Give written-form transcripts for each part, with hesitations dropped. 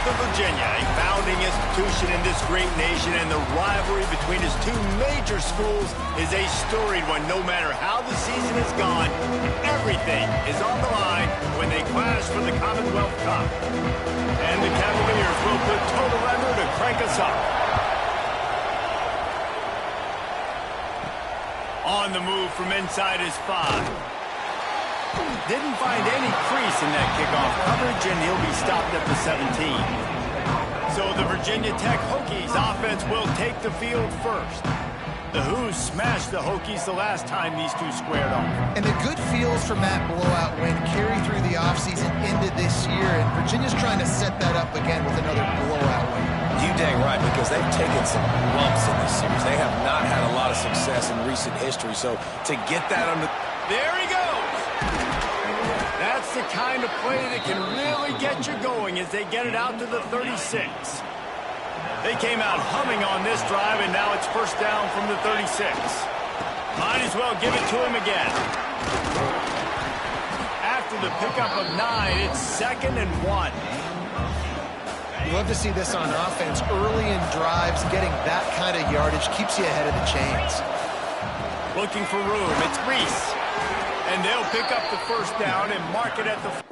of Virginia, a founding institution in this great nation, and the rivalry between its two major schools is a storied one. No matter how the season has gone, everything is on the line when they clash for the Commonwealth Cup. And the Cavaliers will put total effort to crank us up. On the move from inside his 5. Didn't find any crease in that kickoff coverage, and he'll be stopped at the 17. So the Virginia Tech Hokies offense will take the field first. The Hoos smashed the Hokies the last time these two squared off. And the good feels from that blowout win carry through the offseason into this year, and Virginia's trying to set that up again with another blowout win. You dang right, because they've taken some lumps in this series. They have not had a lot of success in recent history, so to get that under... There he goes! That's the kind of play that can really get you going as they get it out to the 36. They came out humming on this drive, and now it's first down from the 36. Might as well give it to him again. After the pickup of 9, it's 2nd and 1. You love to see this on offense. Early in drives, getting that kind of yardage keeps you ahead of the chains. Looking for room. It's Reese. And they'll pick up the first down and mark it at the...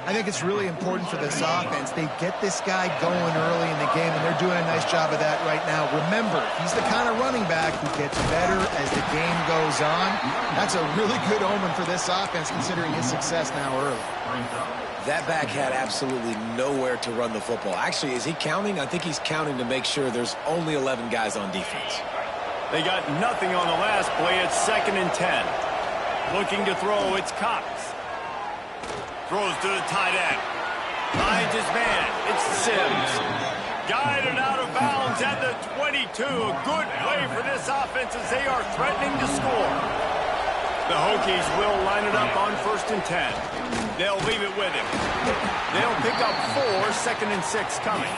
I think it's really important for this offense. They get this guy going early in the game, and they're doing a nice job of that right now. Remember, he's the kind of running back who gets better as the game goes on. That's a really good omen for this offense, considering his success now early. That back had absolutely nowhere to run the football. Actually, is he counting? I think he's counting to make sure there's only 11 guys on defense. They got nothing on the last play. It's 2nd and 10. Looking to throw, it's Cox. Throws to the tight end. Finds his man. It's Sims. Guided out of bounds at the 22. A good play for this offense as they are threatening to score. The Hokies will line it up on 1st and 10. They'll leave it with him. They'll pick up 4, 2nd and 6 coming.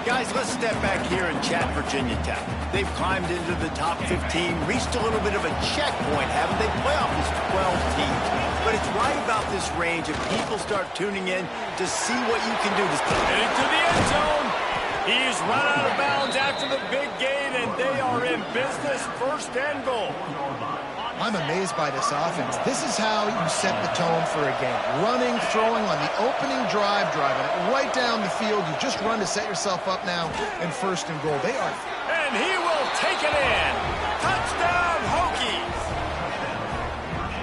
Guys, let's step back here and chat Virginia Tech. They've climbed into the top 15, reached a little bit of a checkpoint, haven't they? Playoff is 12 teams. But it's right about this range if people start tuning in to see what you can do. And into the end zone. He's run out of bounds after the big gain, and they are in business. 1st and goal. I'm amazed by this offense. This is how you set the tone for a game. Running, throwing on the opening drive, driving it right down the field. You just run to set yourself up now in 1st and goal. They are... And he will take it in. Touchdown, Hokies.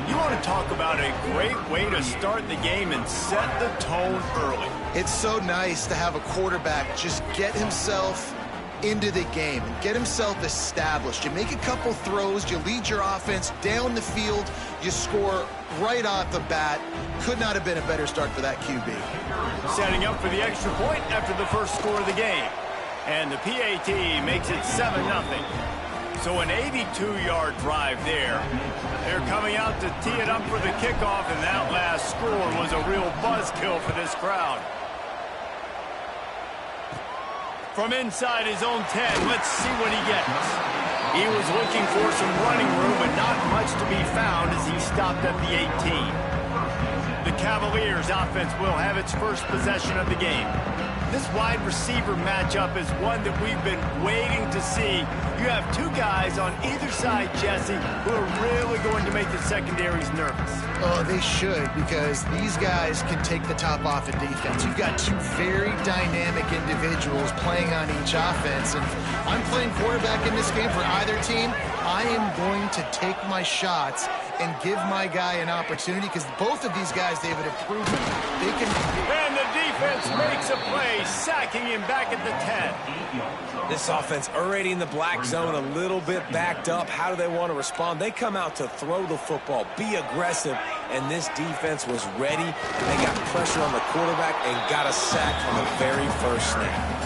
You want to talk about a great way to start the game and set the tone early. It's so nice to have a quarterback just get himself into the game and get himself established. You make a couple throws, you lead your offense down the field, you score right off the bat. Could not have been a better start for that QB. Setting up for the extra point after the first score of the game. And the PAT makes it 7-0. So an 82-yard drive there. They're coming out to tee it up for the kickoff, and that last score was a real buzzkill for this crowd. From inside his own 10, let's see what he gets. He was looking for some running room, but not much to be found as he stopped at the 18. The Cavaliers offense will have its first possession of the game. This wide receiver matchup is one that we've been waiting to see. You have two guys on either side, Jesse, who are really going to make the secondaries nervous. Oh, they should, because these guys can take the top off of defense. You've got two very dynamic individuals playing on each offense, and I'm playing quarterback in this game for either team. I am going to take my shots and give my guy an opportunity, because both of these guys, David, have proven they can. And the defense makes a play, sacking him back at the 10. This offense already in the black zone, a little bit backed up. How do they want to respond? They come out to throw the football, be aggressive, and this defense was ready. They got pressure on the quarterback and got a sack from the very first snap.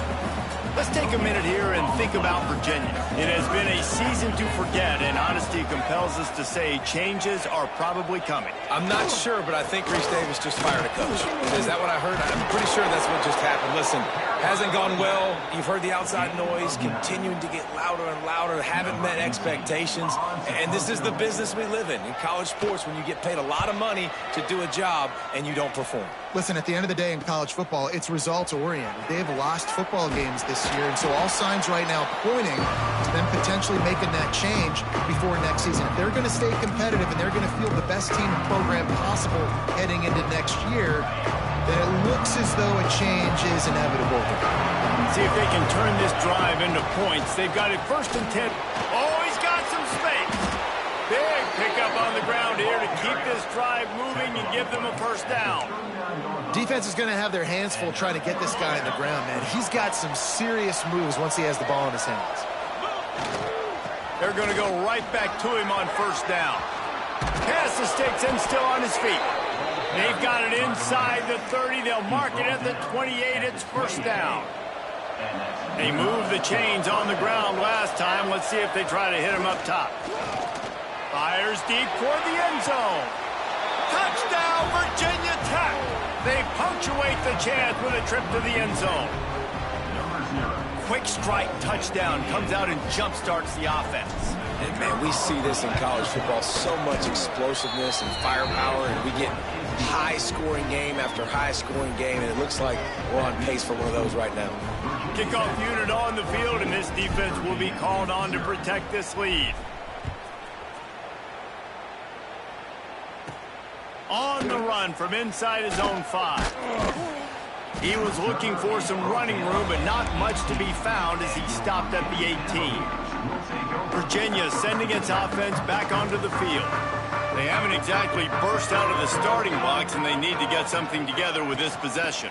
Let's take a minute here and think about Virginia. It has been a season to forget, and honesty compels us to say changes are probably coming. I'm not sure, but I think Reese Davis just fired a coach. Is that what I heard? I'm pretty sure that's what just happened. Listen, hasn't gone well. You've heard the outside noise, continuing to get louder and louder, haven't met expectations. And this is the business we live in college sports, when you get paid a lot of money to do a job and you don't perform. Listen, at the end of the day in college football, it's results-oriented. They have lost football games this year, and so all signs right now pointing to them potentially making that change before next season. If they're going to stay competitive and they're going to field the best team program possible heading into next year, then it looks as though a change is inevitable. See if they can turn this drive into points. They've got it 1st and 10. Oh, he's got some space. Big pickup on the ground here to keep this drive moving and give them a 1st down. Defense is going to have their hands full trying to get this guy on the ground, man. He's got some serious moves once he has the ball in his hands. They're going to go right back to him on 1st down. Pass the sticks and still on his feet. They've got it inside the 30. They'll mark it at the 28. It's 1st down. They moved the chains on the ground last time. Let's see if they try to hit him up top. Fires deep toward the end zone. Touchdown, Virginia Tech. They punctuate the chance with a trip to the end zone. Quick strike touchdown comes out and jump-starts the offense. And, man, we see this in college football, so much explosiveness and firepower, and we get high-scoring game after high-scoring game, and it looks like we're on pace for one of those right now. Kickoff unit on the field, and this defense will be called on to protect this lead. On the run from inside his own 5. He was looking for some running room, but not much to be found as he stopped at the 18. Virginia sending its offense back onto the field. They haven't exactly burst out of the starting blocks, and they need to get something together with this possession.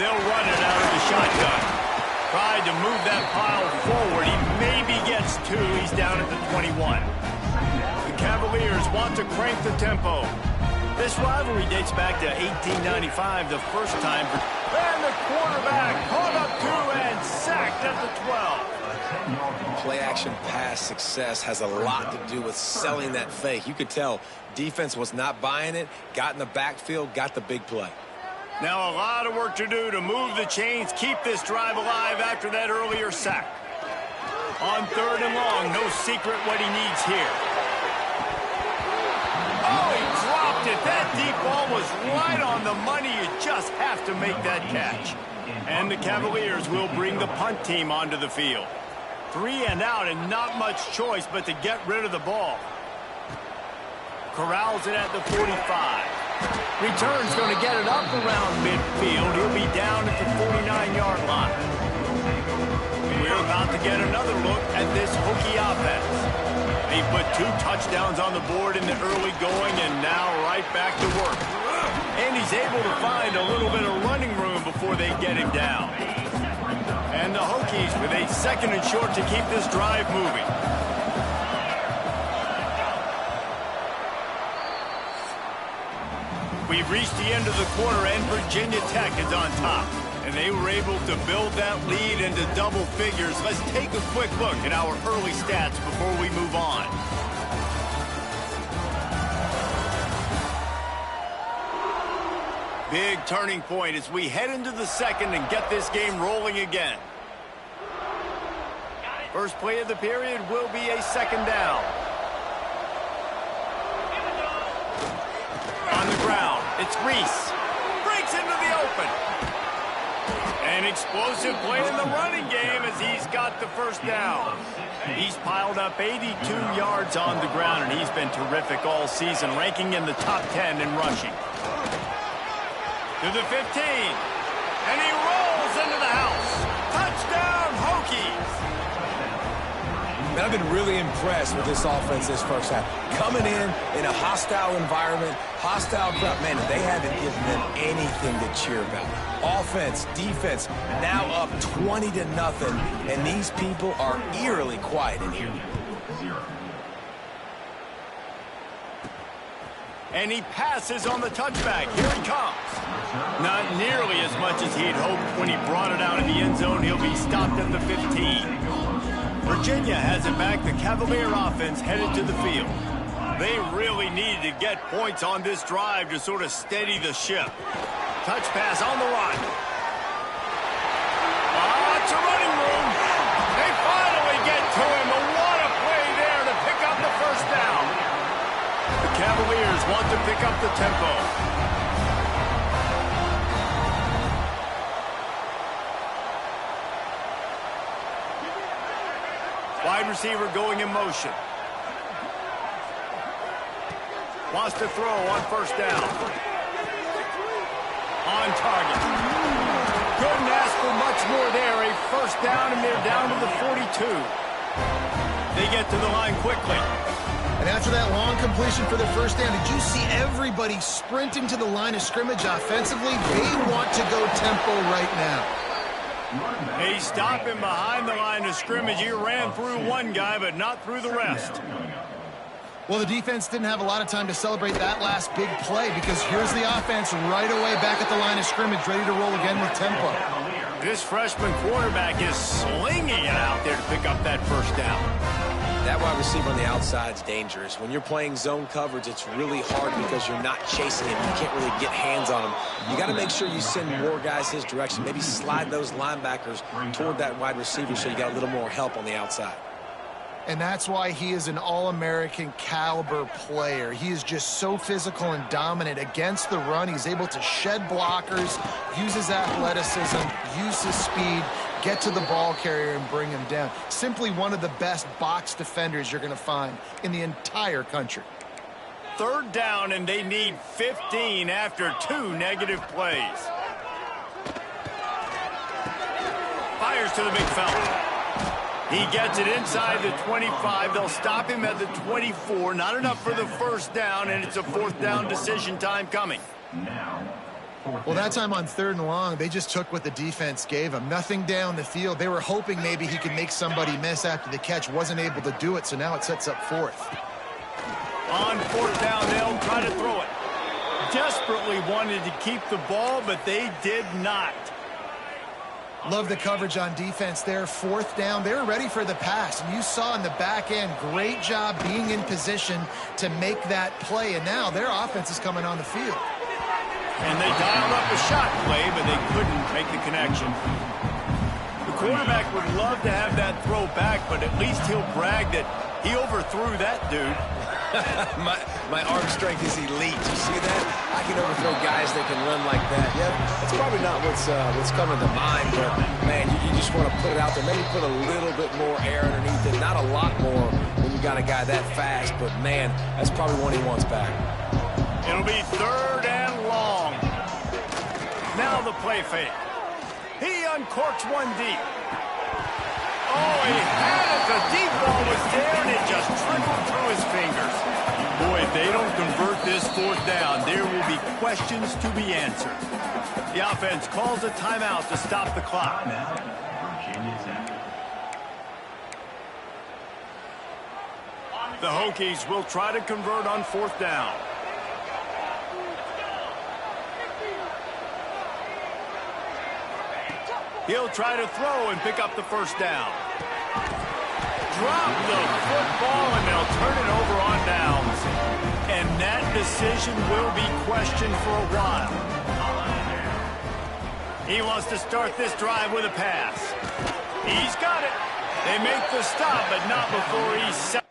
They'll run it out of the shotgun. Tried to move that pile forward. He maybe gets 2. He's down at the 21. The Cavaliers want to crank the tempo. This rivalry dates back to 1895, the first time. And the quarterback caught up 2 and sacked at the 12. Play-action pass success has a lot to do with selling that fake. You could tell defense was not buying it, got in the backfield, got the big play. Now a lot of work to do to move the chains, keep this drive alive after that earlier sack. On 3rd and long, no secret what he needs here. Oh, he dropped it. That deep ball was right on the money. You just have to make that catch. And the Cavaliers will bring the punt team onto the field. 3 and out and not much choice but to get rid of the ball. Corrals it at the 45. Return's going to get it up around midfield. He'll be down at the 49-yard line. We're about to get another look at this Hokie offense. He put 2 touchdowns on the board in the early going and now right back to work. And he's able to find a little bit of running room before they get him down. And the Hokies with a 2nd and short to keep this drive moving. We've reached the end of the quarter and Virginia Tech is on top. And they were able to build that lead into double figures. Let's take a quick look at our early stats before we move on. Big turning point as we head into the 2nd and get this game rolling again. First play of the period will be a 2nd down. On the ground, it's Reese. Breaks into the open. An explosive play in the running game as he's got the 1st down. He's piled up 82 yards on the ground, and he's been terrific all season, ranking in the top 10 in rushing. To the 15, and he rolls into the house. Touchdown, Hokies! Man, I've been really impressed with this offense this first half. Coming in a hostile environment, hostile crowd, man, they haven't given them anything to cheer about. Offense, defense, now up 20-0, and these people are eerily quiet in here. And he passes on the touchback. Here he comes. Not nearly as much as he'd hoped when he brought it out in the end zone. He'll be stopped at the 15. Virginia has it back. The Cavalier offense headed to the field. They really needed to get points on this drive to sort of steady the ship. Touch pass on the run. Lots of running room. They finally get to him. But what a play there to pick up the first down. The Cavaliers want to pick up the tempo. Wide receiver going in motion. Wants to throw on first down. On target. Couldn't ask for much more there. A first down, and they're down to the 42. They get to the line quickly. And after that long completion for the first down, did you see everybody sprinting to the line of scrimmage offensively? They want to go tempo right now. They stop him behind the line of scrimmage. He ran through one guy, but not through the rest. Well, the defense didn't have a lot of time to celebrate that last big play because here's the offense right away back at the line of scrimmage, ready to roll again with tempo. This freshman quarterback is slinging it out there to pick up that first down. That wide receiver on the outside is dangerous. When you're playing zone coverage, it's really hard because you're not chasing him. You can't really get hands on him. You got to make sure you send more guys his direction. Maybe slide those linebackers toward that wide receiver so you got a little more help on the outside. And that's why he is an All-American caliber player. He is just so physical and dominant against the run. He's able to shed blockers, use his athleticism, use his speed, get to the ball carrier and bring him down. Simply one of the best box defenders you're going to find in the entire country. Third down, and they need 15 after 2 negative plays. Fires to the big fella. He gets it inside the 25. They'll stop him at the 24. Not enough for the first down, and it's a fourth down decision time coming. Well, that time on 3rd and long, they just took what the defense gave him. Nothing down the field. They were hoping maybe he could make somebody miss after the catch. Wasn't able to do it, so now it sets up 4th. On 4th down, they'll try to throw it. Desperately wanted to keep the ball, but they did not. Love the coverage on defense there. 4th down. They were ready for the pass. And you saw in the back end, great job being in position to make that play. And now their offense is coming on the field. And they dialed up a shot play, but they couldn't make the connection. The quarterback would love to have that throw back, but at least he'll brag that he overthrew that dude. my arm strength is elite. You see that? I can overthrow guys that can run like that. Yeah, that's probably not what's coming to mind, but, man, you just want to put it out there. Maybe put a little bit more air underneath it. Not a lot more when you got a guy that fast, but, man, that's probably one he wants back. It'll be 3rd and long. Now the play fake. He uncorks one deep. Oh, he had it. The deep ball was there, and it just trickled through his fingers. Boy, if they don't convert this 4th down, there will be questions to be answered. The offense calls a timeout to stop the clock. The Hokies will try to convert on 4th down. He'll try to throw and pick up the first down. Drop the football, and they'll turn it over on downs. And that decision will be questioned for a while. He wants to start this drive with a pass. He's got it. They make the stop, but not before he's set.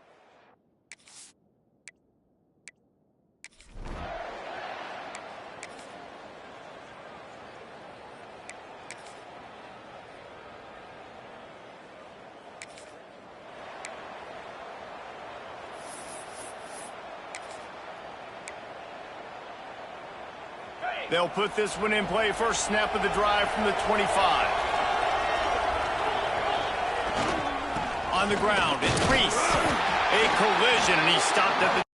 They'll put this one in play. First snap of the drive from the 25. On on the ground. It's Reese. A collision, and he stopped at the